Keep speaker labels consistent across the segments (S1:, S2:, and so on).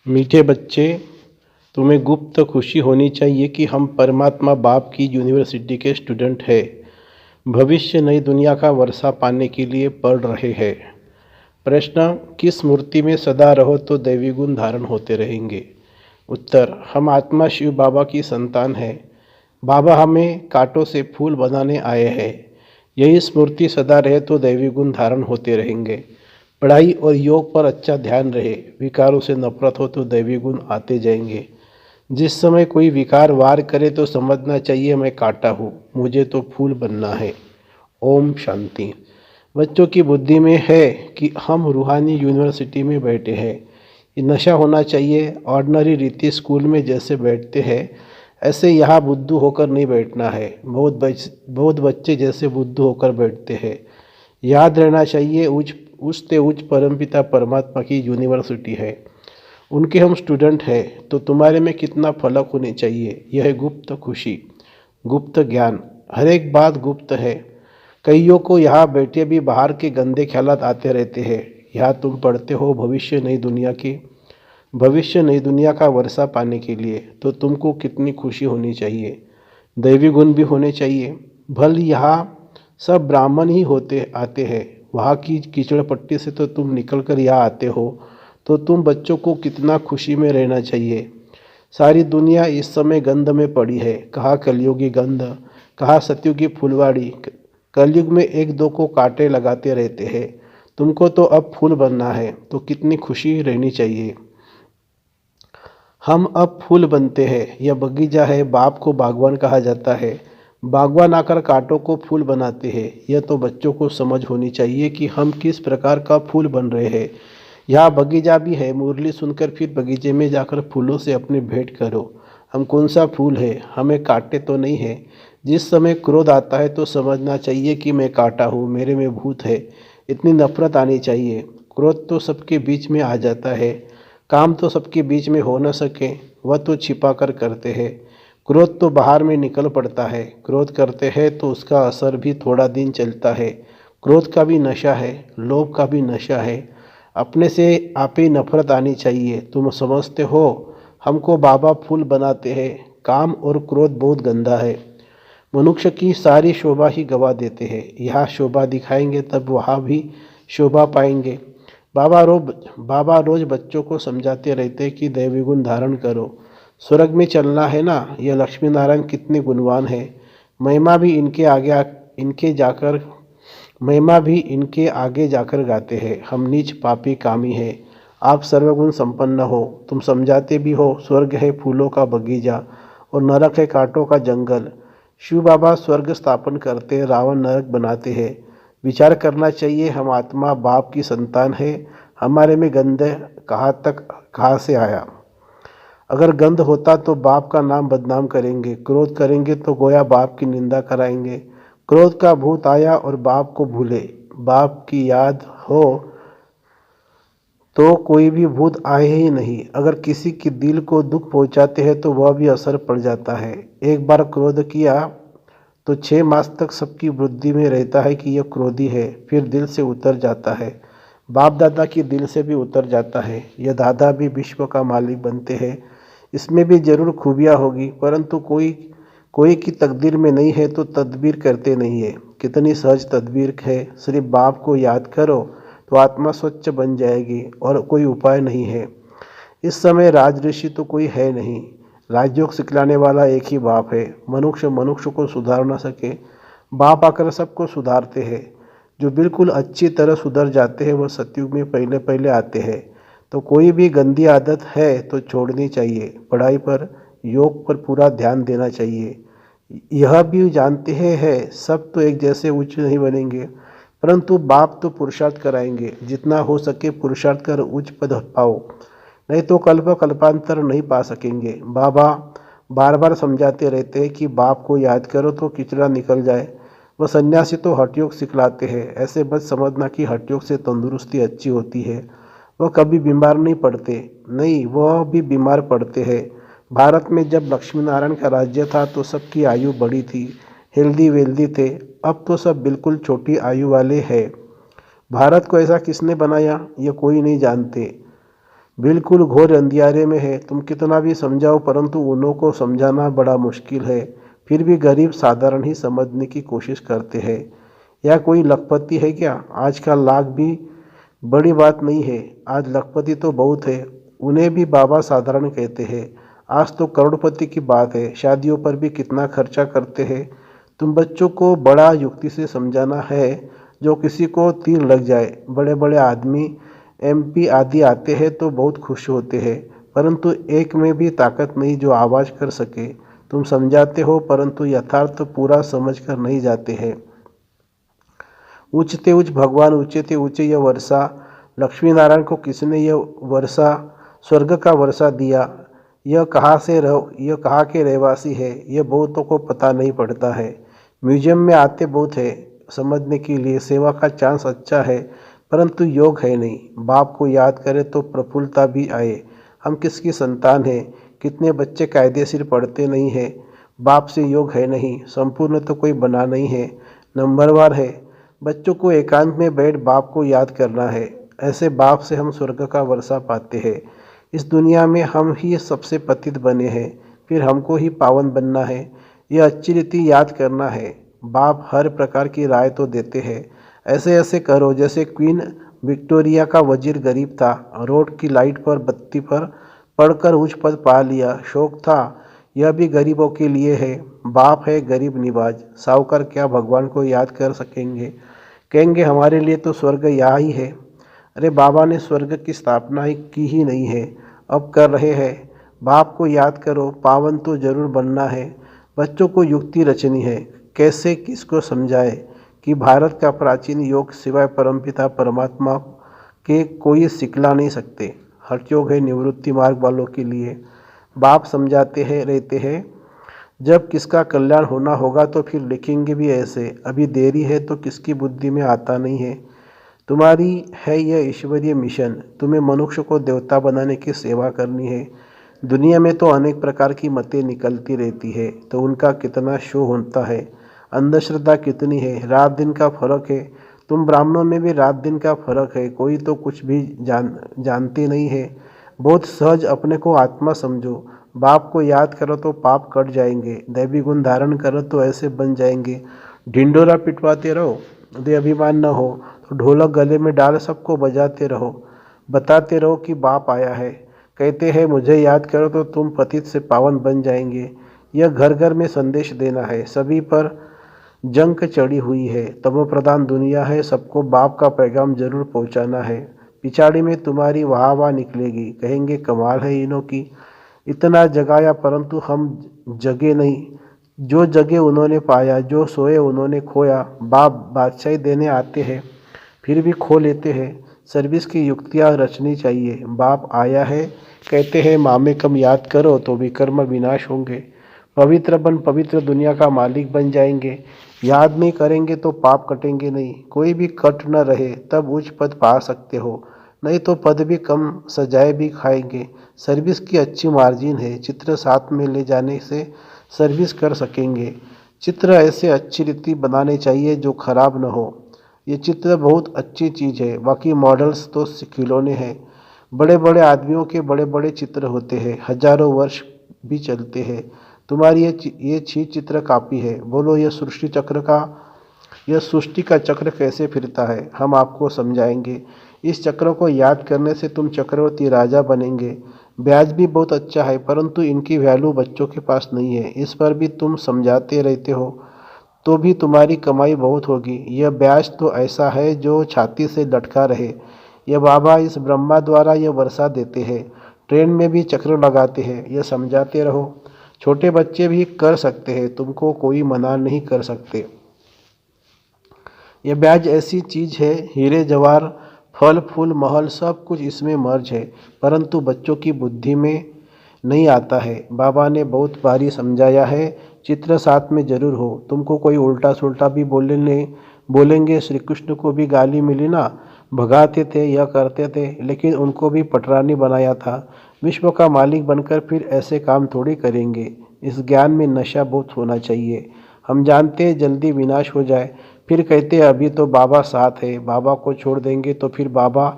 S1: मीठे बच्चे, तुम्हें गुप्त खुशी होनी चाहिए कि हम परमात्मा बाप की यूनिवर्सिटी के स्टूडेंट हैं। भविष्य नई दुनिया का वर्षा पाने के लिए पढ़ रहे हैं। प्रश्न, किस मूर्ति में सदा रहो तो दैवी गुण धारण होते रहेंगे? उत्तर, हम आत्मा शिव बाबा की संतान है। बाबा हमें कांटों से फूल बनाने आए हैं। यही स्मृति सदा रहे तो दैवी गुण धारण होते रहेंगे। पढ़ाई और योग पर अच्छा ध्यान रहे। विकारों से नफरत हो तो दैवी गुण आते जाएंगे। जिस समय कोई विकार वार करे तो समझना चाहिए मैं कांटा हूँ, मुझे तो फूल बनना है। ओम शांति। बच्चों की बुद्धि में है कि हम रूहानी यूनिवर्सिटी में बैठे हैं। ये नशा होना चाहिए। ऑर्डिनरी रीति स्कूल में जैसे बैठते हैं ऐसे यहाँ बुद्धू होकर नहीं बैठना है। बहुत बच्चे जैसे बुद्धू होकर बैठते हैं। याद रहना चाहिए उच्च से उच्च परमपिता परमात्मा की यूनिवर्सिटी है। उनके हम स्टूडेंट हैं तो तुम्हारे में कितना फलक होने चाहिए। यह है गुप्त खुशी, गुप्त ज्ञान। हर एक बात गुप्त है। कईयों को यहाँ बैठे भी बाहर के गंदे ख्यालात आते रहते हैं। यहाँ तुम पढ़ते हो भविष्य नई दुनिया का वर्षा पाने के लिए, तो तुमको कितनी खुशी होनी चाहिए। दैवी गुण भी होने चाहिए। भल यहाँ सब ब्राह्मण ही होते आते हैं। वहाँ की कीचड़ पट्टी से तो तुम निकल कर यहाँ आते हो, तो तुम बच्चों को कितना खुशी में रहना चाहिए। सारी दुनिया इस समय गंध में पड़ी है। कहाँ कलयुगी गंध, कहाँ सतयुगी फुलवाड़ी। कलयुग में एक दो को कांटे लगाते रहते हैं। तुमको तो अब फूल बनना है, तो कितनी खुशी रहनी चाहिए। हम अब फूल बनते हैं। यह बगीचा है। बाप को बागवान कहा जाता है। बागवान आकर कांटों को फूल बनाते हैं। यह तो बच्चों को समझ होनी चाहिए कि हम किस प्रकार का फूल बन रहे हैं। यहाँ बगीचा भी है। मुरली सुनकर फिर बगीचे में जाकर फूलों से अपने भेंट करो। हम कौन सा फूल है, हमें कांटे तो नहीं है। जिस समय क्रोध आता है तो समझना चाहिए कि मैं कांटा हूँ, मेरे में भूत है। इतनी नफरत आनी चाहिए। क्रोध तो सबके बीच में आ जाता है। काम तो सबके बीच में हो न सके, वह तो छिपा कर करते हैं। क्रोध तो बाहर में निकल पड़ता है। क्रोध करते हैं तो उसका असर भी थोड़ा दिन चलता है। क्रोध का भी नशा है, लोभ का भी नशा है। अपने से आप ही नफरत आनी चाहिए। तुम समझते हो हमको बाबा फूल बनाते हैं। काम और क्रोध बहुत गंदा है। मनुष्य की सारी शोभा ही गवा देते हैं। यहाँ शोभा दिखाएंगे तब वहाँ भी शोभा पाएंगे। बाबा रोज बच्चों को समझाते रहते कि दैवी गुण धारण करो। स्वर्ग में चलना है ना। ये लक्ष्मी नारायण कितने गुणवान है। महिमा भी इनके आगे जाकर गाते हैं। हम नीच पापी कामी है, आप सर्वगुण संपन्न हो। तुम समझाते भी हो स्वर्ग है फूलों का बगीचा और नरक है कांटों का जंगल। शिव बाबा स्वर्ग स्थापन करते, रावण नरक बनाते हैं। विचार करना चाहिए, हम आत्मा बाप की संतान है। हमारे में गंध कहाँ से आया। अगर गंध होता तो बाप का नाम बदनाम करेंगे। क्रोध करेंगे तो गोया बाप की निंदा कराएंगे। क्रोध का भूत आया और बाप को भूले। बाप की याद हो तो कोई भी भूत आए ही नहीं। अगर किसी के दिल को दुख पहुंचाते हैं तो वह भी असर पड़ जाता है। एक बार क्रोध किया तो 6 मास तक सबकी बुद्धि में रहता है कि यह क्रोधी है, फिर दिल से उतर जाता है। बाप दादा की दिल से भी उतर जाता है। यह दादा भी विश्व का मालिक बनते हैं। इसमें भी जरूर खूबियाँ होगी, परंतु कोई की तकदीर में नहीं है तो तदबीर करते नहीं है। कितनी सहज तदबीर है। सिर्फ बाप को याद करो तो आत्मा स्वच्छ बन जाएगी और कोई उपाय नहीं है। इस समय राज ऋषि तो कोई है नहीं। राजयोग सिखलाने वाला एक ही बाप है। मनुष्य को सुधार न सके, बाप आकर सबको सुधारते हैं। जो बिल्कुल अच्छी तरह सुधर जाते हैं वह सतयुग में पहले पहले आते हैं। तो कोई भी गंदी आदत है तो छोड़नी चाहिए। पढ़ाई पर, योग पर पूरा ध्यान देना चाहिए। यह भी जानते हैं सब तो एक जैसे उच्च नहीं बनेंगे, परंतु बाप तो पुरुषार्थ कराएंगे। जितना हो सके पुरुषार्थ कर उच्च पद पाओ, नहीं तो कल्पांतर नहीं पा सकेंगे। बाबा बार बार समझाते रहते हैं कि बाप को याद करो तो किचड़ा निकल जाए। वह सन्यासी तो हठयोग सिखलाते हैं। ऐसे मत समझना कि हठयोग से तंदुरुस्ती अच्छी होती है। वह कभी बीमार नहीं पड़ते, नहीं वह भी बीमार पड़ते हैं। भारत में जब लक्ष्मी नारायण का राज्य था तो सबकी आयु बड़ी थी, हेल्दी वेल्दी थे। अब तो सब बिल्कुल छोटी आयु वाले हैं। भारत को ऐसा किसने बनाया, ये कोई नहीं जानते। बिल्कुल घोर अंधियारे में है। तुम कितना भी समझाओ परंतु उन्हों को समझाना बड़ा मुश्किल है। फिर भी गरीब साधारण ही समझने की कोशिश करते हैं। या कोई लखपति है क्या? आज का लाख भी बड़ी बात नहीं है। आज लखपति तो बहुत है, उन्हें भी बाबा साधारण कहते हैं। आज तो करोड़पति की बात है, शादियों पर भी कितना खर्चा करते हैं। तुम बच्चों को बड़ा युक्ति से समझाना है, जो किसी को तीर लग जाए। बड़े बड़े आदमी एमपी आदि आते हैं तो बहुत खुश होते हैं, परंतु एक में भी ताकत नहीं जो आवाज़ कर सके। तुम समझाते हो परंतु यथार्थ पूरा समझ कर नहीं जाते हैं। ऊंचते उच्च भगवान ऊंचे थे ऊंचे यह वर्षा। लक्ष्मी नारायण को किसने यह वर्षा स्वर्ग का वर्षा दिया? यह कहाँ के रहवासी है, यह बहुतों को पता नहीं पड़ता है। म्यूजियम में आते बहुत है समझने के लिए, सेवा का चांस अच्छा है, परंतु योग है नहीं। बाप को याद करे तो प्रफुल्लता भी आए। हम किसकी संतान हैं? कितने बच्चे कायदेशीर पढ़ते नहीं हैं। बाप से योग है नहीं, संपूर्ण तो कोई बना नहीं है, नंबरवार है। बच्चों को एकांत में बैठ बाप को याद करना है। ऐसे बाप से हम स्वर्ग का वर्षा पाते हैं। इस दुनिया में हम ही सबसे पतित बने हैं, फिर हमको ही पावन बनना है। यह अच्छी रीति याद करना है। बाप हर प्रकार की राय तो देते हैं। ऐसे ऐसे करो जैसे क्वीन विक्टोरिया का वजीर गरीब था, रोड की लाइट पर बत्ती पर पढ़कर उच्च पद पा लिया, शौक था। यह भी गरीबों के लिए है। बाप है गरीब निवाज, साहूकार क्या भगवान को याद कर सकेंगे? कहेंगे हमारे लिए तो स्वर्ग यहाँ ही है। अरे बाबा ने स्वर्ग की स्थापना ही की ही नहीं है, अब कर रहे हैं। बाप को याद करो, पावन तो जरूर बनना है। बच्चों को युक्ति रचनी है, कैसे किसको समझाए कि भारत का प्राचीन योग सिवाय परमपिता परमात्मा के कोई सिखला नहीं सकते। हठयोग है निवृत्ति मार्ग वालों के लिए। बाप समझाते हैं रहते हैं, जब किसका कल्याण होना होगा तो फिर लिखेंगे भी ऐसे। अभी देरी है तो किसकी बुद्धि में आता नहीं है। तुम्हारी है यह ईश्वरीय मिशन, तुम्हें मनुष्य को देवता बनाने की सेवा करनी है। दुनिया में तो अनेक प्रकार की मतें निकलती रहती है, तो उनका कितना शो होता है। अंधश्रद्धा कितनी है, रात दिन का फर्क है। तुम ब्राह्मणों में भी रात दिन का फर्क है, कोई तो कुछ भी जानते नहीं है। बहुत सहज अपने को आत्मा समझो। बाप को याद करो तो पाप कट जाएंगे, दैवी गुण धारण करो तो ऐसे बन जाएंगे। ढिंडोरा पिटवाते रहो, यदि अभिमान न हो तो ढोलक गले में डाल सबको बजाते रहो। बताते रहो कि बाप आया है। कहते हैं मुझे याद करो तो तुम पतित से पावन बन जाएंगे। यह घर घर में संदेश देना है। सभी पर जंग चढ़ी हुई है, तमो प्रधान दुनिया है, सबको बाप का पैगाम जरूर पहुंचाना है। पिछाड़ी में तुम्हारी वाह वाह निकलेगी, कहेंगे कमाल है इन्हों की, इतना जगाया परंतु हम जगे नहीं। जो जगे उन्होंने पाया, जो सोए उन्होंने खोया। बाप बादशाही देने आते हैं फिर भी खो लेते हैं। सर्विस की युक्तियाँ रचनी चाहिए। बाप आया है, कहते हैं मामे कम याद करो तो विकर्म विनाश होंगे। पवित्र बन पवित्र दुनिया का मालिक बन जाएंगे। याद नहीं करेंगे तो पाप कटेंगे नहीं। कोई भी कट न रहे तब उच्च पद पा सकते हो, नहीं तो पद भी कम सजाए भी खाएंगे। सर्विस की अच्छी मार्जिन है, चित्र साथ में ले जाने से सर्विस कर सकेंगे। चित्र ऐसे अच्छी रीति बनाने चाहिए जो खराब न हो। ये चित्र बहुत अच्छी चीज़ है, बाकी मॉडल्स तो खिलौने हैं। बड़े बड़े आदमियों के बड़े बड़े चित्र होते हैं, हजारों वर्ष भी चलते हैं। तुम्हारी ये चीज चित्र कापी है। बोलो यह सृष्टि का चक्र कैसे फिरता है, हम आपको समझाएंगे। इस चक्र को याद करने से तुम चक्रवर्ती राजा बनेंगे। ब्याज भी बहुत अच्छा है, परंतु इनकी वैल्यू बच्चों के पास नहीं है। इस पर भी तुम समझाते रहते हो तो भी तुम्हारी कमाई बहुत होगी। यह ब्याज तो ऐसा है जो छाती से लटका रहे। यह बाबा इस ब्रह्मा द्वारा यह वर्षा देते हैं, ट्रेन में भी चक्र लगाते हैं। यह समझाते रहो। छोटे बच्चे भी कर सकते हैं, तुमको कोई मना नहीं कर सकते। यह ब्याज ऐसी चीज है, हीरे जवाहर फल फूल महल सब कुछ इसमें मर्ज है, परंतु बच्चों की बुद्धि में नहीं आता है। बाबा ने बहुत बारी समझाया है, चित्र साथ में जरूर हो। तुमको कोई उल्टा सुल्टा भी बोलेंगे। श्री कृष्ण को भी गाली मिली ना, भगाते थे या करते थे, लेकिन उनको भी पटरानी बनाया था। विश्व का मालिक बनकर फिर ऐसे काम थोड़ी करेंगे। इस ज्ञान में नशा बहुत होना चाहिए। हम जानते हैं जल्दी विनाश हो जाए, फिर कहते हैं अभी तो बाबा साथ है, बाबा को छोड़ देंगे तो फिर बाबा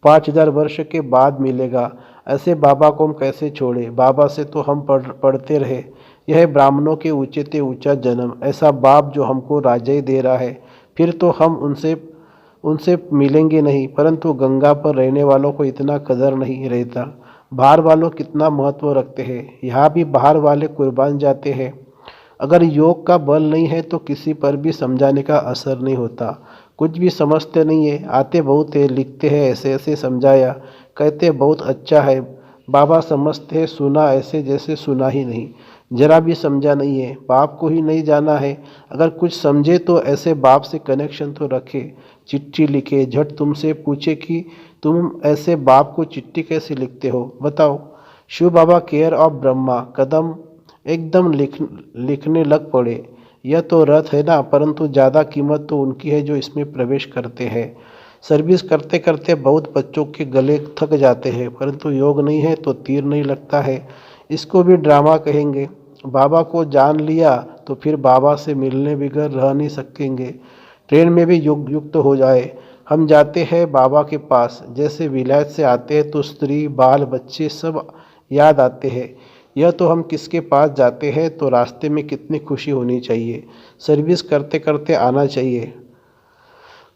S1: 5000 वर्ष के बाद मिलेगा। ऐसे बाबा को हम कैसे छोड़े? बाबा से तो हम पढ़ते रहे, यह ब्राह्मणों के ऊंचे ते ऊंचा जन्म, ऐसा बाप जो हमको राजाई दे रहा है, फिर तो हम उनसे उनसे मिलेंगे नहीं। परंतु गंगा पर रहने वालों को इतना कदर नहीं रहता। बाहर वालों कितना महत्व रखते हैं, यहाँ भी बाहर वाले कुर्बान जाते हैं। अगर योग का बल नहीं है तो किसी पर भी समझाने का असर नहीं होता। कुछ भी समझते नहीं है, आते बहुत है, लिखते हैं ऐसे ऐसे समझाया, कहते बहुत अच्छा है, बाबा समझते हैं, सुना ऐसे जैसे सुना ही नहीं, जरा भी समझा नहीं है, बाप को ही नहीं जाना है। अगर कुछ समझे तो ऐसे बाप से कनेक्शन तो रखे, चिट्ठी लिखे, झट तुमसे पूछे कि तुम ऐसे बाप को चिट्ठी कैसे लिखते हो, बताओ। शिव बाबा केयर ऑफ ब्रह्मा कदम एकदम लिखने लग पड़े। यह तो रथ है ना, परंतु ज़्यादा कीमत तो उनकी है जो इसमें प्रवेश करते हैं। सर्विस करते करते बहुत बच्चों के गले थक जाते हैं, परंतु योग नहीं है तो तीर नहीं लगता है। इसको भी ड्रामा कहेंगे। बाबा को जान लिया तो फिर बाबा से मिलने बगैर रह नहीं सकेंगे। ट्रेन में भी युक्त हो जाए। हम जाते हैं बाबा के पास, जैसे विलायत से आते हैं तो स्त्री बाल बच्चे सब याद आते हैं। यह तो हम किसके पास जाते हैं तो रास्ते में कितनी खुशी होनी चाहिए। सर्विस करते करते आना चाहिए।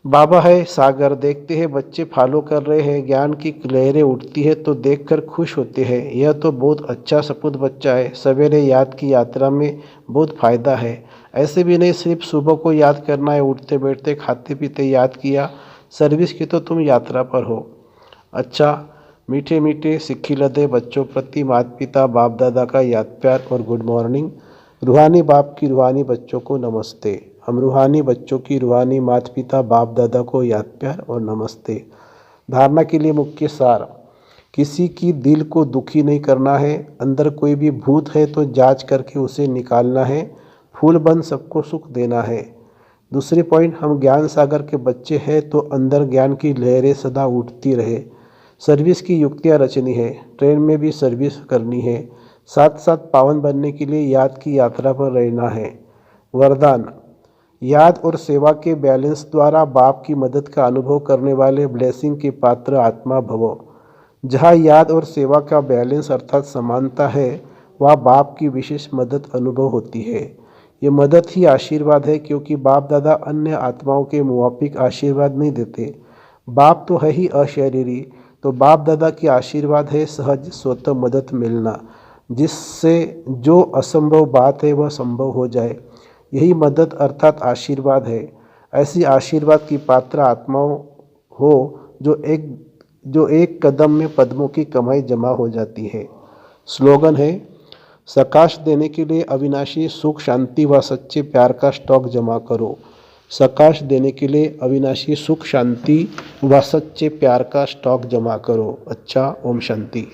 S1: बाबा है सागर, देखते हैं बच्चे फॉलो कर रहे हैं, ज्ञान की लहरें उठती है तो देखकर खुश होते हैं। यह तो बहुत अच्छा सपूत बच्चा है, सवेरे याद की यात्रा में बहुत फ़ायदा है। ऐसे भी नहीं सिर्फ सुबह को याद करना है, उठते बैठते खाते पीते याद किया। सर्विस की तो तुम यात्रा पर हो। अच्छा, मीठे मीठे सिक्खी लदे बच्चों प्रति माता पिता बाप दादा का याद प्यार और गुड मॉर्निंग। रूहानी बाप की रूहानी बच्चों को नमस्ते। हम रूहानी बच्चों की रूहानी माता पिता बाप दादा को याद प्यार और नमस्ते। धारणा के लिए मुख्य सार, किसी की दिल को दुखी नहीं करना है। अंदर कोई भी भूत है तो जांच करके उसे निकालना है। फूल बन सबको सुख देना है। दूसरी पॉइंट, हम ज्ञान सागर के बच्चे हैं तो अंदर ज्ञान की लहरें सदा उठती रहे। सर्विस की युक्तियाँ रचनी है, ट्रेन में भी सर्विस करनी है। साथ साथ पावन बनने के लिए याद की यात्रा पर रहना है। वरदान, याद और सेवा के बैलेंस द्वारा बाप की मदद का अनुभव करने वाले ब्लेसिंग के पात्र आत्मा भवो। जहाँ याद और सेवा का बैलेंस अर्थात समानता है, वहाँ बाप की विशेष मदद अनुभव होती है। ये मदद ही आशीर्वाद है, क्योंकि बाप दादा अन्य आत्माओं के मुवाफिक आशीर्वाद नहीं देते। बाप तो है ही अशरीरी, तो बाप दादा की आशीर्वाद है सहज स्वतः मदद मिलना, जिससे जो असंभव बात है वह संभव हो जाए। यही मदद अर्थात आशीर्वाद है। ऐसी आशीर्वाद की पात्र आत्माओं हो जो एक कदम में पद्मों की कमाई जमा हो जाती है। स्लोगन है, सकाश देने के लिए अविनाशी सुख शांति व सच्चे प्यार का स्टॉक जमा करो। सकाश देने के लिए अविनाशी सुख शांति व सच्चे प्यार का स्टॉक जमा करो। अच्छा, ओम शांति।